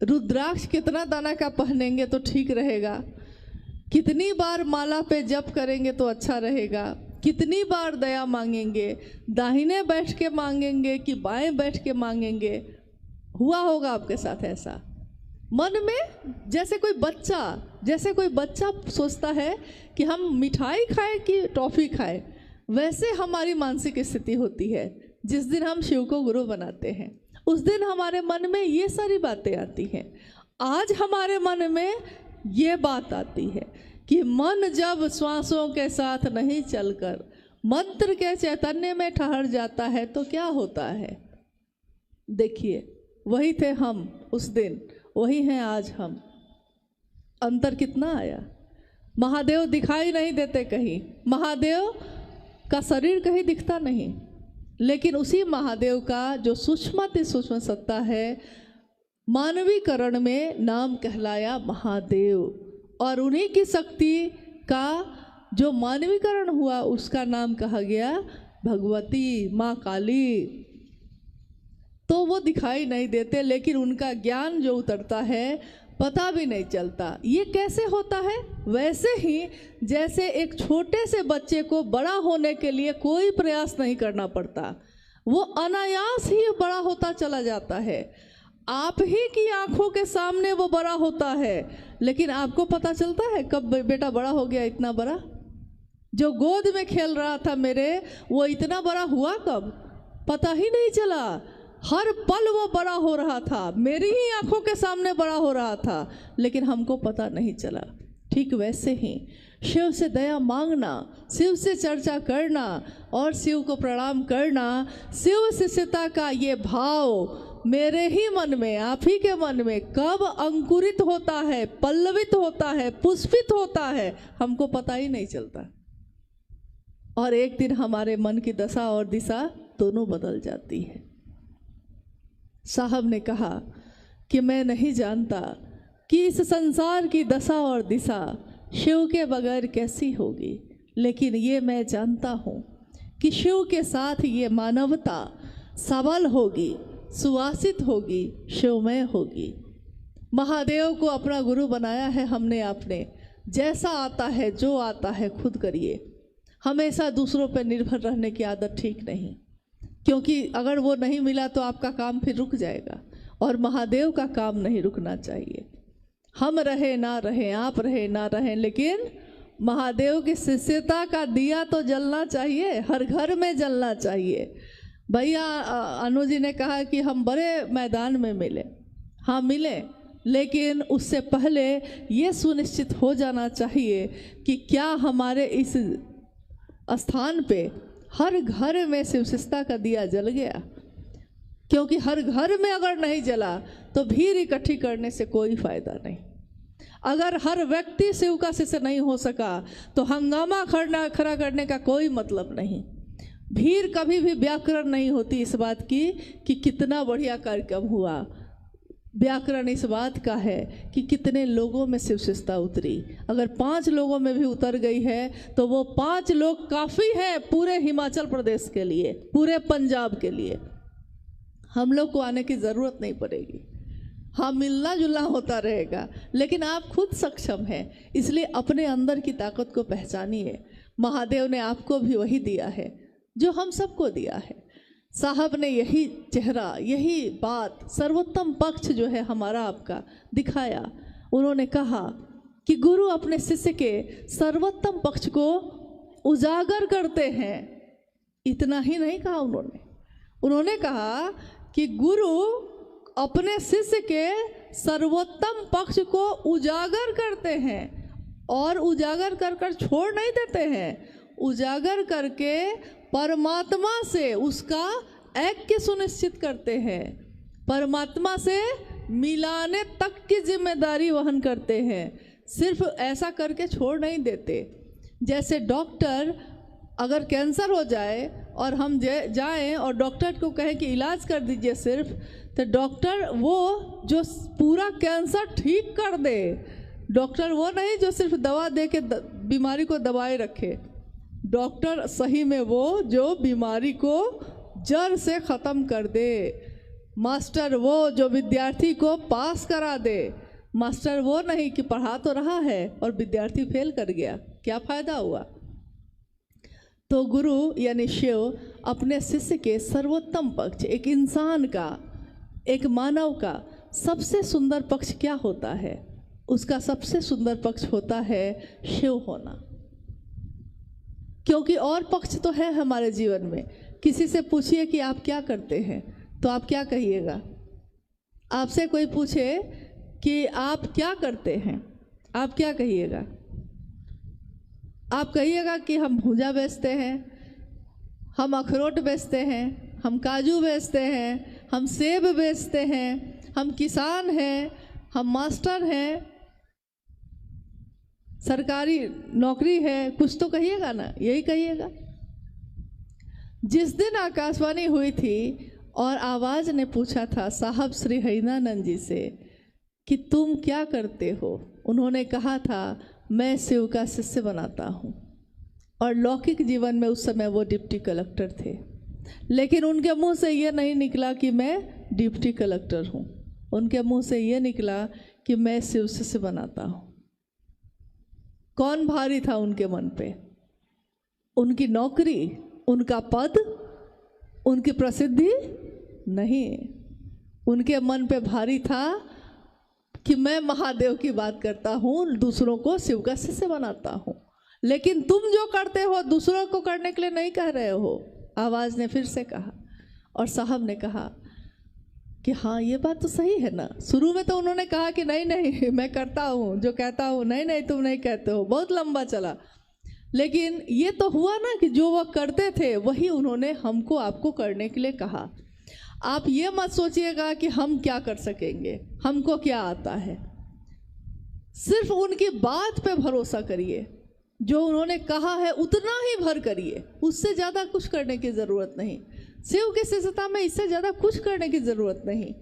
रुद्राक्ष कितना दाना का पहनेंगे तो ठीक रहेगा, कितनी बार माला पे जप करेंगे तो अच्छा रहेगा, कितनी बार दया मांगेंगे, दाहिने बैठ के मांगेंगे कि बाएं बैठ के मांगेंगे। हुआ होगा आपके साथ ऐसा, मन में जैसे कोई बच्चा सोचता है कि हम मिठाई खाएं कि टॉफ़ी खाएं, वैसे हमारी मानसिक स्थिति होती है। जिस दिन हम शिव को गुरु बनाते हैं उस दिन हमारे मन में ये सारी बातें आती हैं। आज हमारे मन में ये बात आती है कि मन जब श्वासों के साथ नहीं चलकर मंत्र के चैतन्य में ठहर जाता है तो क्या होता है। देखिए, वही थे हम उस दिन, वही हैं आज हम। अंतर कितना आया। महादेव दिखाई नहीं देते कहीं, महादेव का शरीर कहीं दिखता नहीं, लेकिन उसी महादेव का जो सूक्ष्म सत्ता है, मानवीकरण में नाम कहलाया महादेव, और उन्हीं की शक्ति का जो मानवीकरण हुआ उसका नाम कहा गया भगवती, माँ काली। तो वो दिखाई नहीं देते, लेकिन उनका ज्ञान जो उतरता है पता भी नहीं चलता। ये कैसे होता है? वैसे ही जैसे एक छोटे से बच्चे को बड़ा होने के लिए कोई प्रयास नहीं करना पड़ता, वो अनायास ही बड़ा होता चला जाता है। आप ही की आंखों के सामने वो बड़ा होता है, लेकिन आपको पता चलता है कब बेटा बड़ा हो गया इतना बड़ा? जो गोद में खेल रहा था मेरे, वो इतना बड़ा हुआ कब? पता ही नहीं चला। हर पल वो बड़ा हो रहा था, मेरी ही आंखों के सामने बड़ा हो रहा था, लेकिन हमको पता नहीं चला। ठीक वैसे ही शिव से दया मांगना, शिव से चर्चा करना और शिव को प्रणाम करना, शिव शिष्यता का ये भाव मेरे ही मन में, आप ही के मन में कब अंकुरित होता है, पल्लवित होता है, पुष्पित होता है, हमको पता ही नहीं चलता। और एक दिन हमारे मन की दशा और दिशा दोनों बदल जाती है। साहब ने कहा कि मैं नहीं जानता कि इस संसार की दशा और दिशा शिव के बगैर कैसी होगी, लेकिन ये मैं जानता हूँ कि शिव के साथ ये मानवता सबल होगी, सुवासित होगी, शिवमय होगी। महादेव को अपना गुरु बनाया है हमने, आपने। जैसा आता है, जो आता है खुद करिए। हमेशा दूसरों पर निर्भर रहने की आदत ठीक नहीं, क्योंकि अगर वो नहीं मिला तो आपका काम फिर रुक जाएगा, और महादेव का काम नहीं रुकना चाहिए। हम रहे ना रहे, आप रहे ना रहे, लेकिन महादेव की शिष्यता का दिया तो जलना चाहिए, हर घर में जलना चाहिए। भैया अनु जी ने कहा कि हम बड़े मैदान में मिले, हाँ मिले, लेकिन उससे पहले ये सुनिश्चित हो जाना चाहिए कि क्या हमारे इस स्थान पे हर घर में शिवशिष्टता का दिया जल गया। क्योंकि हर घर में अगर नहीं जला तो भीड़ इकट्ठी करने से कोई फायदा नहीं। अगर हर व्यक्ति शिव का शिष्य नहीं हो सका तो हंगामा खड़ा करने का कोई मतलब नहीं। भीड़ कभी भी व्याकरण नहीं होती इस बात की कि कितना बढ़िया कार्यक्रम हुआ। व्याकरण इस बात का है कि कितने लोगों में शिवशिष्टता उतरी। अगर 5 लोगों में भी उतर गई है तो वो 5 लोग काफ़ी है पूरे हिमाचल प्रदेश के लिए, पूरे पंजाब के लिए। हम लोग को आने की ज़रूरत नहीं पड़ेगी, हाँ मिलना जुलना होता रहेगा, लेकिन आप खुद सक्षम हैं, इसलिए अपने अंदर की ताकत को पहचानिए। महादेव ने आपको भी वही दिया है जो हम सबको दिया है। साहब ने यही चेहरा, यही बात, सर्वोत्तम पक्ष जो है हमारा आपका दिखाया। उन्होंने कहा कि गुरु अपने शिष्य के सर्वोत्तम पक्ष को उजागर करते हैं। इतना ही नहीं कहा उन्होंने कहा कि गुरु अपने शिष्य के सर्वोत्तम पक्ष को उजागर करते हैं, और उजागर कर छोड़ नहीं देते हैं। उजागर करके परमात्मा से उसका ऐक्य सुनिश्चित करते हैं, परमात्मा से मिलाने तक की जिम्मेदारी वहन करते हैं। सिर्फ ऐसा करके छोड़ नहीं देते। जैसे डॉक्टर अगर कैंसर हो जाए और हम जाएं और डॉक्टर को कहें कि इलाज कर दीजिए सिर्फ, तो डॉक्टर वो जो पूरा कैंसर ठीक कर दे, डॉक्टर वो नहीं जो सिर्फ दवा दे के बीमारी को दबाए रखे। डॉक्टर सही में वो जो बीमारी को जड़ से ख़त्म कर दे। मास्टर वो जो विद्यार्थी को पास करा दे, मास्टर वो नहीं कि पढ़ा तो रहा है और विद्यार्थी फेल कर गया, क्या फायदा हुआ। तो गुरु यानी शिव अपने शिष्य के सर्वोत्तम पक्ष, एक इंसान का, एक मानव का सबसे सुंदर पक्ष क्या होता है, उसका सबसे सुंदर पक्ष होता है शिव होना। क्योंकि और पक्ष तो है हमारे जीवन में। किसी से पूछिए कि आप क्या करते हैं तो आप क्या कहिएगा। आपसे कोई पूछे कि आप क्या करते हैं, आप क्या कहिएगा। आप कहिएगा कि हम भुजा बेचते हैं, हम अखरोट बेचते हैं, हम काजू बेचते हैं, हम सेब बेचते हैं, हम किसान हैं, हम मास्टर हैं, सरकारी नौकरी है, कुछ तो कहिएगा ना, यही कहिएगा। जिस दिन आकाशवाणी हुई थी और आवाज़ ने पूछा था साहब श्री हरिनानंद जी से कि तुम क्या करते हो, उन्होंने कहा था मैं शिव का शिष्य बनाता हूँ। और लौकिक जीवन में उस समय वो डिप्टी कलेक्टर थे, लेकिन उनके मुंह से ये नहीं निकला कि मैं डिप्टी कलेक्टर हूँ, उनके मुंह से ये निकला कि मैं शिव शिष्य बनाता हूँ। कौन भारी था उनके मन पे? उनकी नौकरी, उनका पद, उनकी प्रसिद्धि नहीं, उनके मन पे भारी था कि मैं महादेव की बात करता हूँ, दूसरों को शिव का शिष्य बनाता हूँ। लेकिन तुम जो करते हो दूसरों को करने के लिए नहीं कह रहे हो, आवाज़ ने फिर से कहा। और साहब ने कहा कि हाँ ये बात तो सही है ना। शुरू में तो उन्होंने कहा कि नहीं नहीं मैं करता हूँ जो कहता हूँ, नहीं नहीं तुम नहीं कहते हो, बहुत लंबा चला। लेकिन ये तो हुआ ना कि जो वह करते थे वही उन्होंने हमको आपको करने के लिए कहा। आप ये मत सोचिएगा कि हम क्या कर सकेंगे, हमको क्या आता है। सिर्फ उनकी बात पे भरोसा करिए, जो उन्होंने कहा है उतना ही भर करिए, उससे ज़्यादा कुछ करने की ज़रूरत नहीं। शिव की शिष्यता में इससे ज़्यादा कुछ करने की ज़रूरत नहीं।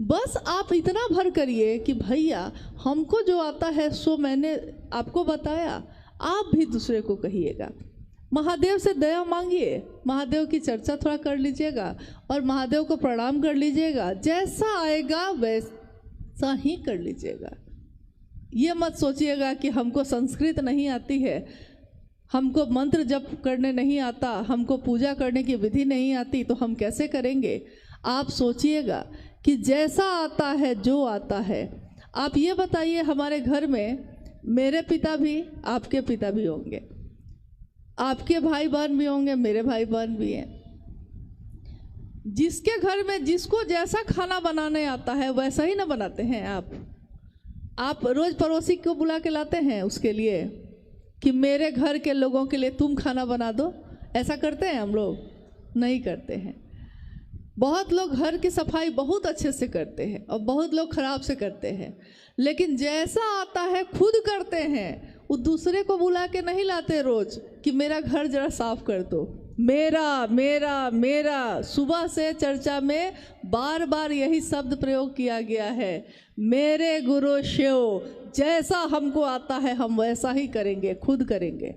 बस आप इतना भर करिए कि भैया हमको जो आता है सो मैंने आपको बताया, आप भी दूसरे को कहिएगा। महादेव से दया मांगिए, महादेव की चर्चा थोड़ा कर लीजिएगा और महादेव को प्रणाम कर लीजिएगा, जैसा आएगा वैसा ही कर लीजिएगा। ये मत सोचिएगा कि हमको संस्कृत नहीं आती है, हमको मंत्र जप करने नहीं आता, हमको पूजा करने की विधि नहीं आती तो हम कैसे करेंगे। आप सोचिएगा कि जैसा आता है, जो आता है। आप ये बताइए, हमारे घर में मेरे पिता भी, आपके पिता भी होंगे, आपके भाई बहन भी होंगे, मेरे भाई बहन भी हैं। जिसके घर में जिसको जैसा खाना बनाने आता है वैसा ही ना बनाते हैं। आप रोज़ पड़ोसी को बुला के लाते हैं उसके लिए कि मेरे घर के लोगों के लिए तुम खाना बना दो, ऐसा करते हैं हम लोग? नहीं करते हैं। बहुत लोग घर की सफाई बहुत अच्छे से करते हैं और बहुत लोग खराब से करते हैं, लेकिन जैसा आता है खुद करते हैं। वो दूसरे को बुला के नहीं लाते रोज कि मेरा घर जरा साफ कर दो। मेरा मेरा मेरा, सुबह से चर्चा में बार बार यही शब्द प्रयोग किया गया है। मेरे गुरु शिव, जैसा हमको आता है हम वैसा ही करेंगे, खुद करेंगे।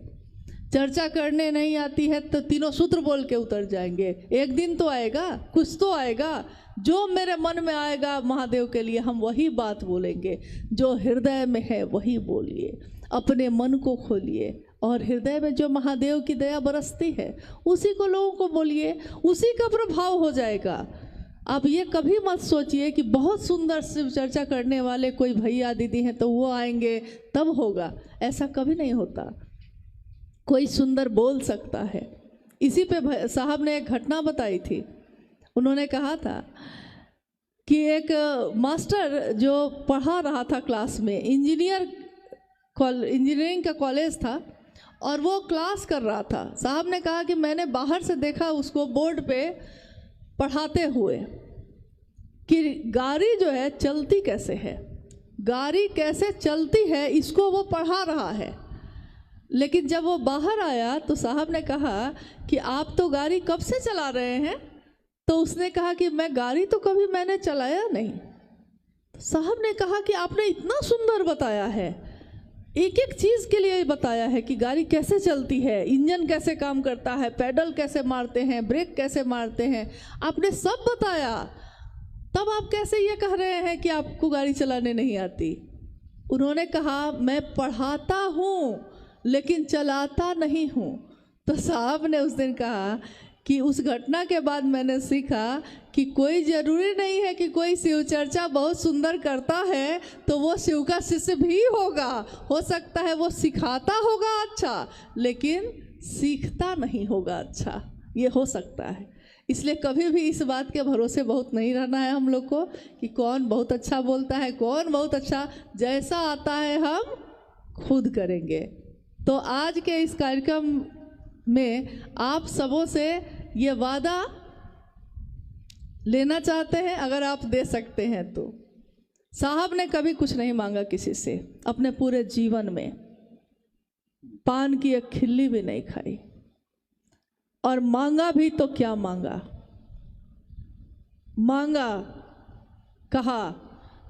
चर्चा करने नहीं आती है तो तीनों सूत्र बोल के उतर जाएंगे। एक दिन तो आएगा, कुछ तो आएगा, जो मेरे मन में आएगा महादेव के लिए हम वही बात बोलेंगे। जो हृदय में है वही बोलिए, अपने मन को खोलिए और हृदय में जो महादेव की दया बरसती है उसी को लोगों को बोलिए, उसी का प्रभाव हो जाएगा। आप ये कभी मत सोचिए कि बहुत सुंदर शिव चर्चा करने वाले कोई भैया दीदी हैं तो वो आएंगे तब होगा, ऐसा कभी नहीं होता। कोई सुंदर बोल सकता है। इसी पे साहब ने एक घटना बताई थी। उन्होंने कहा था कि एक मास्टर जो पढ़ा रहा था क्लास में, इंजीनियरिंग का कॉलेज था और वो क्लास कर रहा था। साहब ने कहा कि मैंने बाहर से देखा उसको बोर्ड पे पढ़ाते हुए कि गाड़ी जो है चलती कैसे है, गाड़ी कैसे चलती है, इसको वो पढ़ा रहा है। लेकिन जब वो बाहर आया तो साहब ने कहा कि आप तो गाड़ी कब से चला रहे हैं? तो उसने कहा कि मैं गाड़ी तो कभी मैंने चलाया नहीं। तो साहब ने कहा कि आपने इतना सुंदर बताया है, एक एक चीज़ के लिए बताया है कि गाड़ी कैसे चलती है, इंजन कैसे काम करता है, पैडल कैसे मारते हैं, ब्रेक कैसे मारते हैं, आपने सब बताया। तब आप कैसे ये कह रहे हैं कि आपको गाड़ी चलाने नहीं आती? उन्होंने कहा मैं पढ़ाता हूँ लेकिन चलाता नहीं हूँ। तो साहब ने उस दिन कहा कि उस घटना के बाद मैंने सीखा कि कोई ज़रूरी नहीं है कि कोई शिव चर्चा बहुत सुंदर करता है तो वो शिव का शिष्य भी होगा। हो सकता है वो सिखाता होगा अच्छा, लेकिन सीखता नहीं होगा अच्छा, ये हो सकता है। इसलिए कभी भी इस बात के भरोसे बहुत नहीं रहना है हम लोग को कि कौन बहुत अच्छा बोलता है, कौन बहुत अच्छा, जैसा आता है हम खुद करेंगे। तो आज के इस कार्यक्रम में आप सबों से ये वादा लेना चाहते हैं, अगर आप दे सकते हैं तो। साहब ने कभी कुछ नहीं मांगा किसी से, अपने पूरे जीवन में पान की एक खिल्ली भी नहीं खाई, और मांगा भी तो क्या मांगा, मांगा कहा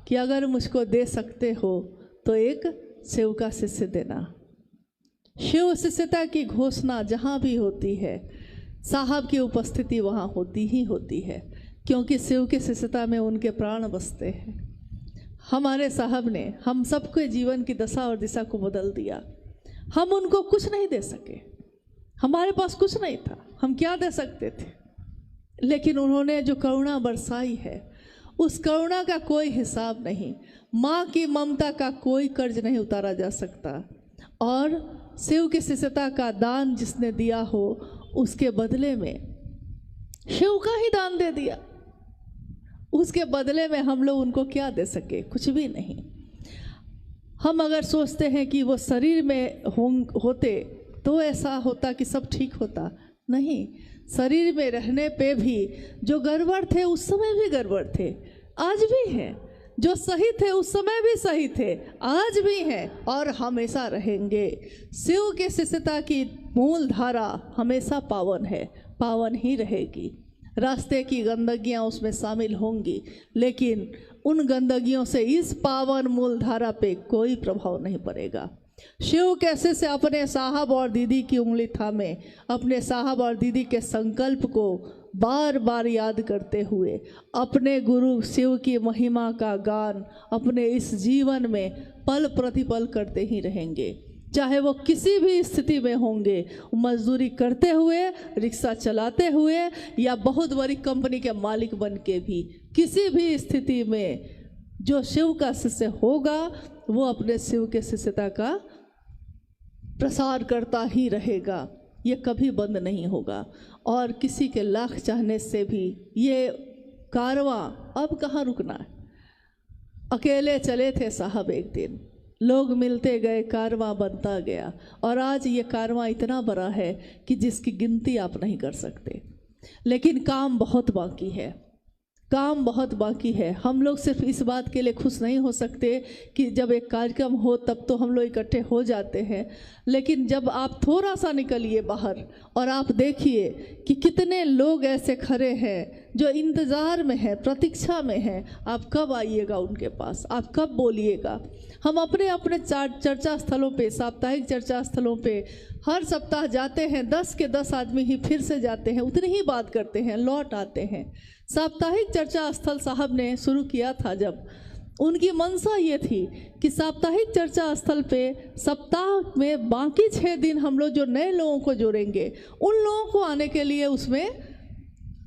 कि अगर मुझको दे सकते हो तो एक शिव का शिष्य देना। शिव शिष्यता की घोषणा जहाँ भी होती है साहब की उपस्थिति वहाँ होती ही होती है, क्योंकि शिव के शिष्यता में उनके प्राण बसते हैं। हमारे साहब ने हम सबके जीवन की दशा और दिशा को बदल दिया। हम उनको कुछ नहीं दे सके, हमारे पास कुछ नहीं था, हम क्या दे सकते थे, लेकिन उन्होंने जो करुणा बरसाई है उस करुणा का कोई हिसाब नहीं। माँ की ममता का कोई कर्ज नहीं उतारा जा सकता, और शिव की शिष्यता का दान जिसने दिया हो उसके बदले में शिव का ही दान दे दिया। उसके बदले में हम लोग उनको क्या दे सके? कुछ भी नहीं। हम अगर सोचते हैं कि वो शरीर में होते तो ऐसा होता कि सब ठीक होता, नहीं। शरीर में रहने पे भी जो गड़बड़ थे उस समय भी गड़बड़ थे, आज भी हैं। जो सही थे उस समय भी सही थे, आज भी हैं और हमेशा रहेंगे। शिव के शिष्यता की मूल धारा हमेशा पावन है, पावन ही रहेगी। रास्ते की गंदगियां उसमें शामिल होंगी, लेकिन उन गंदगियों से इस पावन मूल धारा पे कोई प्रभाव नहीं पड़ेगा। शिव कैसे से अपने साहब और दीदी की उंगली थामे, अपने साहब और दीदी के संकल्प को बार बार याद करते हुए अपने गुरु शिव की महिमा का गान अपने इस जीवन में पल प्रतिपल करते ही रहेंगे। चाहे वो किसी भी स्थिति में होंगे, मजदूरी करते हुए, रिक्शा चलाते हुए, या बहुत बड़ी कंपनी के मालिक बन के भी, किसी भी स्थिति में जो शिव का शिष्य होगा वो अपने शिव के शिष्यता का प्रसार करता ही रहेगा। ये कभी बंद नहीं होगा, और किसी के लाख चाहने से भी ये कारवां अब कहाँ रुकना है। अकेले चले थे साहब, एक दिन लोग मिलते गए, कारवां बनता गया, और आज ये कारवां इतना बड़ा है कि जिसकी गिनती आप नहीं कर सकते। लेकिन काम बहुत बाकी है, काम बहुत बाकी है। हम लोग सिर्फ इस बात के लिए खुश नहीं हो सकते कि जब एक कार्यक्रम हो तब तो हम लोग इकट्ठे हो जाते हैं, लेकिन जब आप थोड़ा सा निकलिए बाहर और आप देखिए कि कितने लोग ऐसे खड़े हैं जो इंतज़ार में हैं, प्रतीक्षा में हैं, आप कब आइएगा उनके पास, आप कब बोलिएगा। हम अपने अपने चर्चा स्थलों पे, साप्ताहिक चर्चा स्थलों पे हर सप्ताह जाते हैं, 10 के 10 आदमी ही फिर से जाते हैं, उतनी ही बात करते हैं, लौट आते हैं। साप्ताहिक चर्चा स्थल साहब ने शुरू किया था जब, उनकी मंशा ये थी कि साप्ताहिक चर्चा स्थल पे सप्ताह में बाकी 6 दिन हम लोग जो नए लोगों को जोड़ेंगे, उन लोगों को आने के लिए उसमें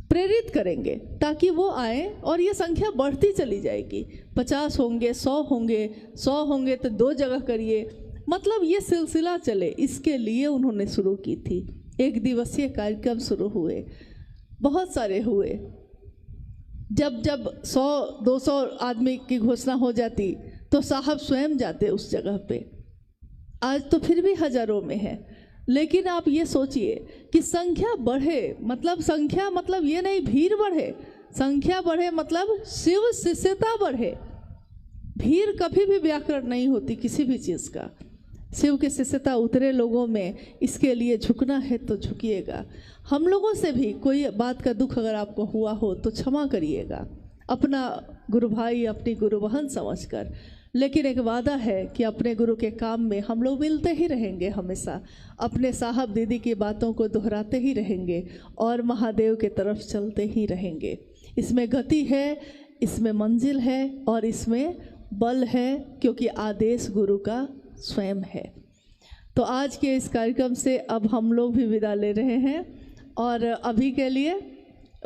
प्रेरित करेंगे ताकि वो आए, और ये संख्या बढ़ती चली जाएगी। 50 होंगे, 100 होंगे, 100 होंगे तो 2 जगह करिए, मतलब ये सिलसिला चले, इसके लिए उन्होंने शुरू की थी। 1 दिवसीय कार्यक्रम शुरू हुए, बहुत सारे हुए। जब 100-200 आदमी की घोषणा हो जाती तो साहब स्वयं जाते उस जगह पे। आज तो फिर भी हजारों में है, लेकिन आप ये सोचिए कि संख्या बढ़े, मतलब संख्या मतलब ये नहीं भीड़ बढ़े, संख्या बढ़े मतलब शिव शिष्यता बढ़े। भीड़ कभी भी व्याकरण नहीं होती किसी भी चीज़ का। शिव की शिष्यता उतरे लोगों में, इसके लिए झुकना है तो झुकिएगा। हम लोगों से भी कोई बात का दुख अगर आपको हुआ हो तो क्षमा करिएगा, अपना गुरु भाई, अपनी गुरु बहन समझकर। लेकिन एक वादा है कि अपने गुरु के काम में हम लोग मिलते ही रहेंगे, हमेशा अपने साहब दीदी की बातों को दोहराते ही रहेंगे और महादेव के तरफ चलते ही रहेंगे। इसमें गति है, इसमें मंजिल है और इसमें बल है, क्योंकि आदेश गुरु का स्वयं है। तो आज के इस कार्यक्रम से अब हम लोग भी विदा ले रहे हैं, और अभी के लिए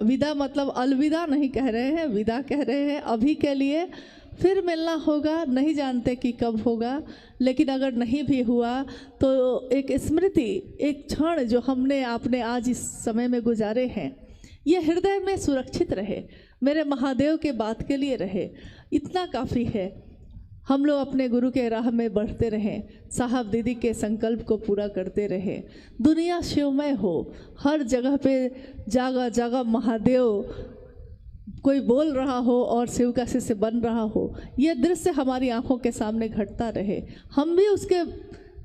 विदा मतलब अलविदा नहीं कह रहे हैं, विदा कह रहे हैं। अभी के लिए फिर मिलना होगा, नहीं जानते कि कब होगा, लेकिन अगर नहीं भी हुआ तो एक स्मृति, एक क्षण जो हमने आपने आज इस समय में गुजारे हैं, ये हृदय में सुरक्षित रहे, मेरे महादेव के बात के लिए रहे, इतना काफ़ी है। हम लोग अपने गुरु के राह में बढ़ते रहें, साहब दीदी के संकल्प को पूरा करते रहें, दुनिया शिवमय हो, हर जगह पे जगह जगह महादेव कोई बोल रहा हो और शिव का शिष्य बन रहा हो, यह दृश्य हमारी आंखों के सामने घटता रहे, हम भी उसके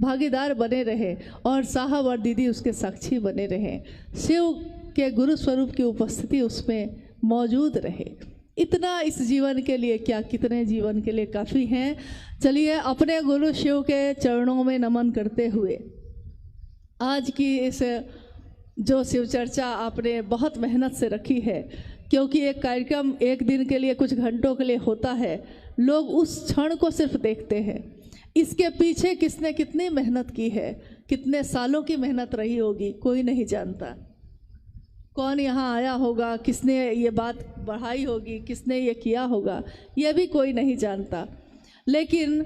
भागीदार बने रहे और साहब और दीदी उसके साक्षी बने रहें, शिव के गुरु स्वरूप की उपस्थिति उसमें मौजूद रहे। इतना इस जीवन के लिए क्या, कितने जीवन के लिए काफ़ी हैं। चलिए अपने गुरु शिव के चरणों में नमन करते हुए आज की इस जो शिव चर्चा आपने बहुत मेहनत से रखी है, क्योंकि एक कार्यक्रम एक दिन के लिए कुछ घंटों के लिए होता है, लोग उस क्षण को सिर्फ देखते हैं, इसके पीछे किसने कितनी मेहनत की है, कितने सालों की मेहनत रही होगी, कोई नहीं जानता। कौन यहाँ आया होगा, किसने ये बात बढ़ाई होगी, किसने ये किया होगा, ये भी कोई नहीं जानता। लेकिन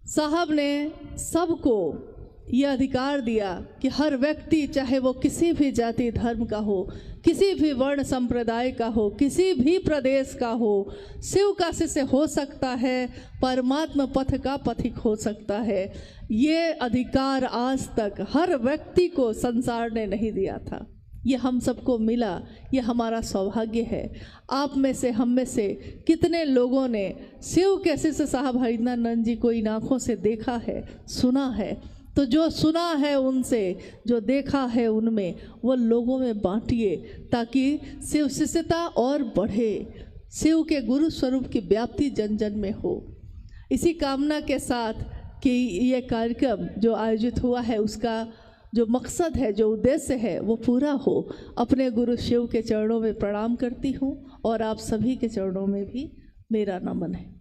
साहब ने सबको ये अधिकार दिया कि हर व्यक्ति, चाहे वो किसी भी जाति धर्म का हो, किसी भी वर्ण संप्रदाय का हो, किसी भी प्रदेश का हो, शिव का शिष्य हो सकता है, परमात्मा पथ का पथिक हो सकता है। ये अधिकार आज तक हर व्यक्ति को संसार ने नहीं दिया था, ये हम सबको मिला, ये हमारा सौभाग्य है। आप में से, हम में से कितने लोगों ने शिव के शिष्य साहब हरिनानंद जी को इन आँखों से देखा है, सुना है। तो जो सुना है उनसे, जो देखा है उनमें, वो लोगों में बांटिए, ताकि शिव शिष्यता और बढ़े, शिव के गुरु स्वरूप की व्याप्ति जन जन में हो। इसी कामना के साथ कि ये कार्यक्रम जो आयोजित हुआ है, उसका जो मकसद है, जो उद्देश्य है, वो पूरा हो। अपने गुरु शिव के चरणों में प्रणाम करती हूँ और आप सभी के चरणों में भी मेरा नमन है।